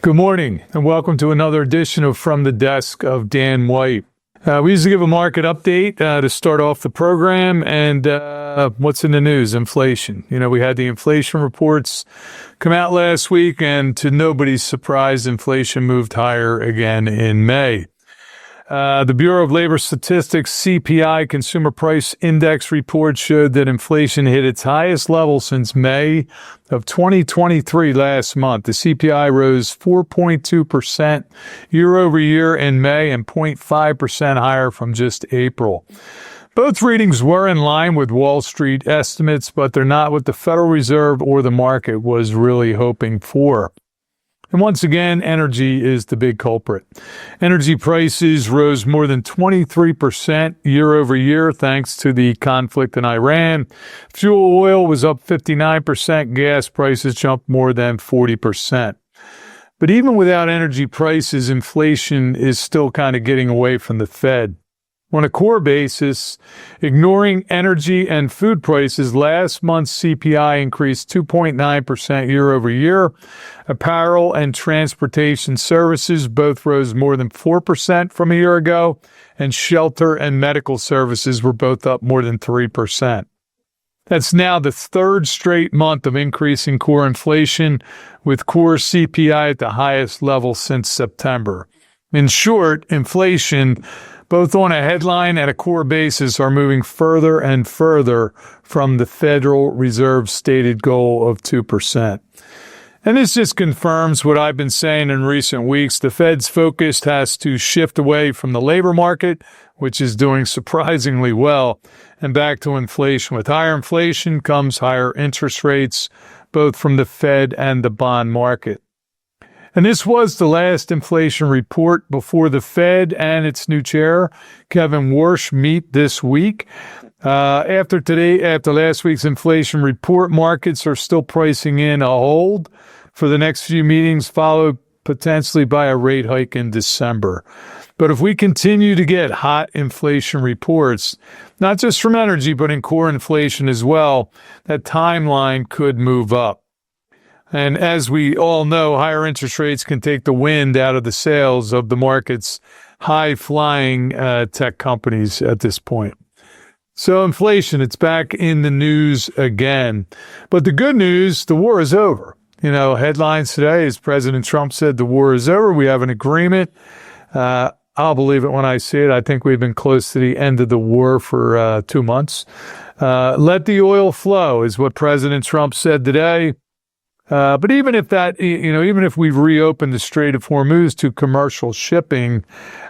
Good morning, and welcome to another edition of From the Desk of Dan White. We usually give a market update to start off the program, and what's in the news? Inflation. We had the inflation reports come out last week, and to nobody's surprise, inflation moved higher again in May. The Bureau of Labor Statistics CPI Consumer Price Index report showed that inflation hit its highest level since May of 2023 last month. The CPI rose 4.2% year over year in May and 0.5% higher from just April. Both readings were in line with Wall Street estimates, but they're not what the Federal Reserve or the market was really hoping for. And once again, energy is the big culprit. Energy prices rose more than 23% year over year thanks to the conflict in Iran. Fuel oil was up 59%. Gas prices jumped more than 40%. But even without energy prices, inflation is still kind of getting away from the Fed. On a core basis, ignoring energy and food prices, last month's CPI increased 2.9% year over year. Apparel and transportation services both rose more than 4% from a year ago, and shelter and medical services were both up more than 3%. That's now the third straight month of increasing core inflation, with core CPI at the highest level since September. In short, inflation, both on a headline and a core basis, are moving further and further from the Federal Reserve's stated goal of 2%. And this just confirms what I've been saying in recent weeks. The Fed's focus has to shift away from the labor market, which is doing surprisingly well, and back to inflation. With higher inflation comes higher interest rates, both from the Fed and the bond market. And this was the last inflation report before the Fed and its new chair, Kevin Warsh, meet this week. After last week's inflation report, markets are still pricing in a hold for the next few meetings, followed potentially by a rate hike in December. But if we continue to get hot inflation reports, not just from energy, but in core inflation as well, that timeline could move up. And as we all know, higher interest rates can take the wind out of the sails of the market's high-flying tech companies at this point. So inflation, it's back in the news again. But the good news, the war is over. Headlines today is President Trump said the war is over. We have an agreement. I'll believe it when I see it. I think we've been close to the end of the war for 2 months. Let the oil flow is what President Trump said today. But even if even if we've reopened the Strait of Hormuz to commercial shipping,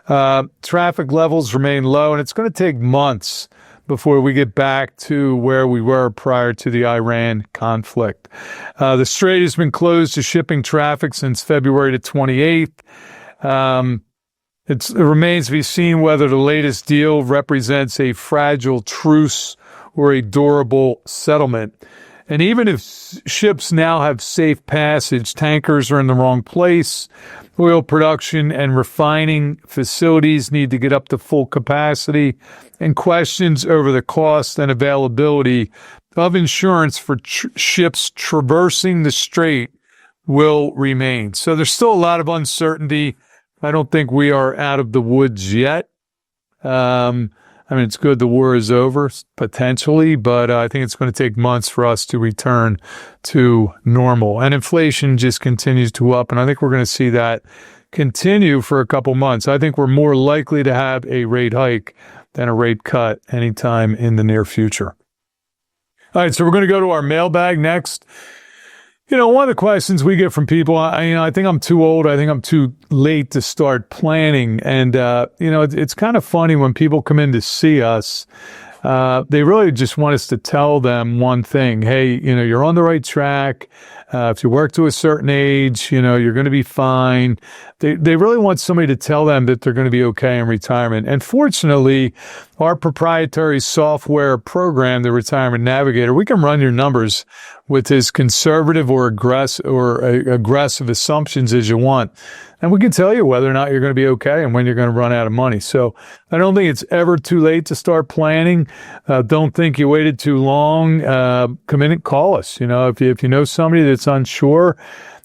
traffic levels remain low, and it's going to take months before we get back to where we were prior to the Iran conflict. The Strait has been closed to shipping traffic since February the 28th. It remains to be seen whether the latest deal represents a fragile truce or a durable settlement. And even if ships now have safe passage, tankers are in the wrong place. Oil production and refining facilities need to get up to full capacity, and questions over the cost and availability of insurance for ships traversing the strait will remain. So there's still a lot of uncertainty. I don't think we are out of the woods yet. It's good the war is over, potentially, but I think it's going to take months for us to return to normal. And inflation just continues to up, and I think we're going to see that continue for a couple months. I think we're more likely to have a rate hike than a rate cut anytime in the near future. All right, so we're going to go to our mailbag next. One of the questions we get from people, I think I'm too old. I think I'm too late to start planning. And, it's kind of funny when people come in to see us. They really just want us to tell them one thing. Hey, you're on the right track. If you work to a certain age, you're going to be fine. They really want somebody to tell them that they're going to be okay in retirement. And fortunately, our proprietary software program, the Retirement Navigator, we can run your numbers with as conservative or aggressive assumptions as you want. And we can tell you whether or not you're going to be okay and when you're going to run out of money. So I don't think it's ever too late to start planning. Don't think you waited too long. Come in and call us. If you know somebody that's unsure,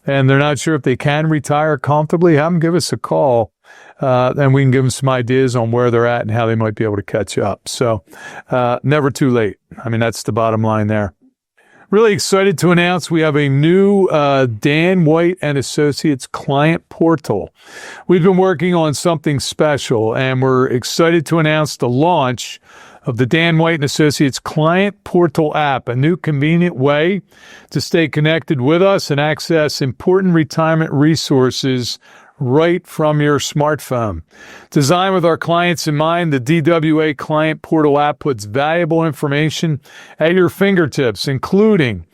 and they're not sure if they can retire comfortably, have them give us a call, and we can give them some ideas on where they're at and how they might be able to catch up. So never too late. I mean, that's the bottom line there. Really excited to announce we have a new Dan White and Associates client portal. We've been working on something special, and we're excited to announce the launch of the Dan White and Associates Client Portal app, a new convenient way to stay connected with us and access important retirement resources right from your smartphone. Designed with our clients in mind, the DWA Client Portal app puts valuable information at your fingertips, including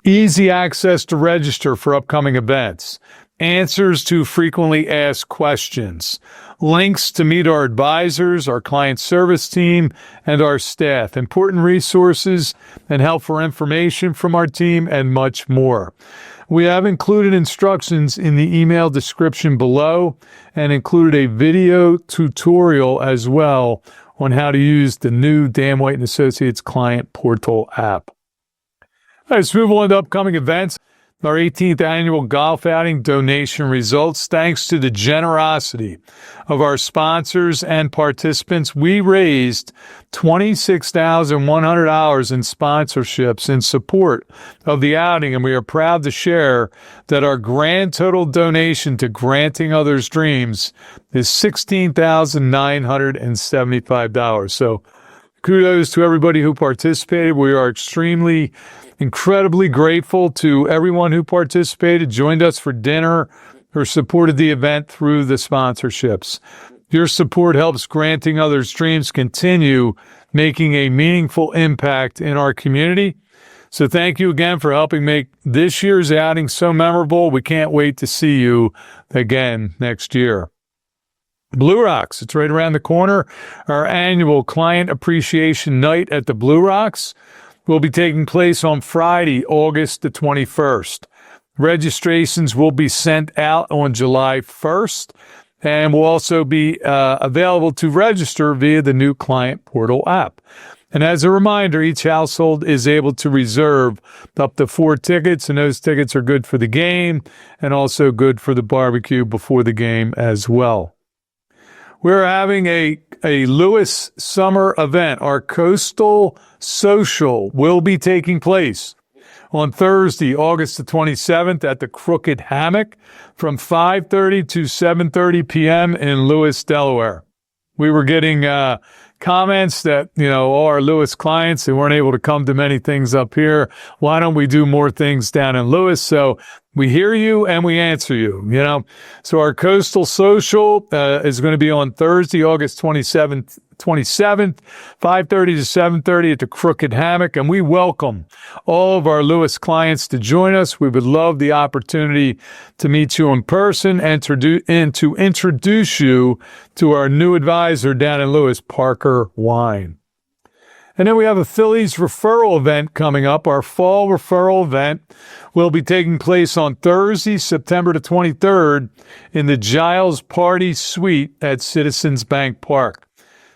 easy access to register for upcoming events, answers to frequently asked questions, links to meet our advisors, our client service team, and our staff, important resources and helpful information from our team, and much more. We have included instructions in the email description below and included a video tutorial as well on how to use the new Dan White & Associates Client Portal app. All right, let's move on to upcoming events. Our 18th annual golf outing donation results. Thanks to the generosity of our sponsors and participants, we raised $26,100 in sponsorships in support of the outing, and we are proud to share that our grand total donation to Granting Others Dreams is $16,975. So kudos to everybody who participated. We are incredibly grateful to everyone who participated, joined us for dinner, or supported the event through the sponsorships. Your support helps Granting Others Dreams continue making a meaningful impact in our community. So thank you again for helping make this year's outing so memorable. We can't wait to see you again next year. Blue Rocks, it's right around the corner. Our annual Client Appreciation Night at the Blue Rocks will be taking place on Friday, August the 21st. Registrations will be sent out on July 1st and will also be available to register via the new Client Portal app. And as a reminder, each household is able to reserve up to 4 tickets, and those tickets are good for the game and also good for the barbecue before the game as well. We're having a Lewis summer event. Our Coastal Social will be taking place on Thursday, August the 27th at the Crooked Hammock from 5:30 to 7:30 p.m. in Lewis, Delaware. We were getting comments that, all our Lewis clients, they weren't able to come to many things up here. Why don't we do more things down in Lewis? So we hear you and we answer you, So our Coastal Social is going to be on Thursday, August 27th, 5:30 to 7:30 at the Crooked Hammock, and we welcome all of our Lewis clients to join us. We would love the opportunity to meet you in person and to introduce you to our new advisor down in Lewis, Parker Wine. And then we have a Phillies referral event coming up. Our fall referral event will be taking place on Thursday, September the 23rd in the Giles Party Suite at Citizens Bank Park.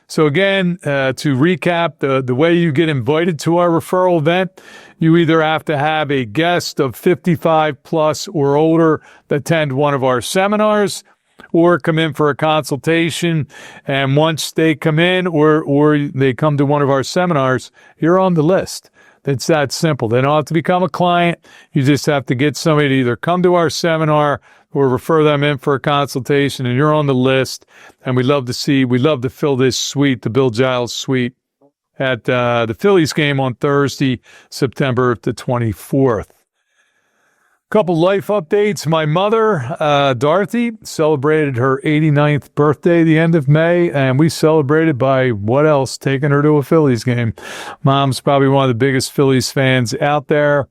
So again, to recap, the way you get invited to our referral event, you either have to have a guest of 55 plus or older attend one of our seminars, or come in for a consultation. And once they come in or they come to one of our seminars, you're on the list. It's that simple. They don't have to become a client. You just have to get somebody to either come to our seminar or refer them in for a consultation, and you're on the list. And we'd love to fill this suite, the Bill Giles suite, at the Phillies game on Thursday, September the 24th. Couple life updates. My mother, Dorothy, celebrated her 89th birthday the end of May, and we celebrated by what else? Taking her to a Phillies game. Mom's probably one of the biggest Phillies fans out there.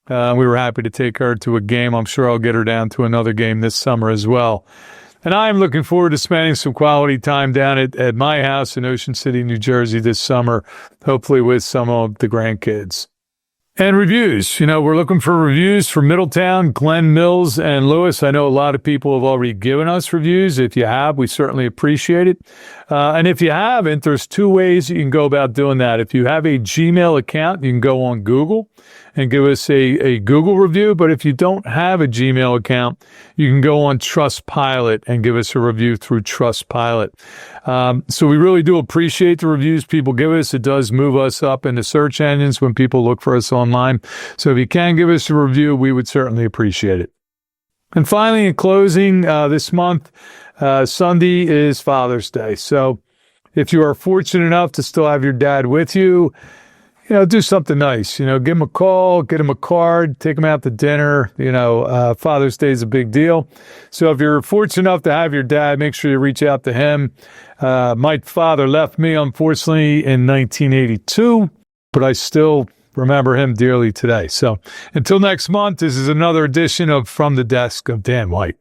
We were happy to take her to a game. I'm sure I'll get her down to another game this summer as well. And I'm looking forward to spending some quality time down at my house in Ocean City, New Jersey this summer, hopefully with some of the grandkids. And reviews. We're looking for reviews for Middletown, Glen Mills, and Lewis. I know a lot of people have already given us reviews. If you have, we certainly appreciate it. And if you haven't, there's 2 ways you can go about doing that. If you have a Gmail account, you can go on Google and give us a Google review. But if you don't have a Gmail account, you can go on Trustpilot and give us a review through Trustpilot. So we really do appreciate the reviews people give us. It does move us up into search engines when people look for us online. So if you can give us a review, we would certainly appreciate it. And finally, in closing, this month, Sunday is Father's Day. So if you are fortunate enough to still have your dad with you, do something nice. Give him a call, get him a card, take him out to dinner. Father's Day is a big deal. So if you're fortunate enough to have your dad, make sure you reach out to him. My father left me, unfortunately, in 1982, but I still remember him dearly today. So until next month, this is another edition of From the Desk of Dan White.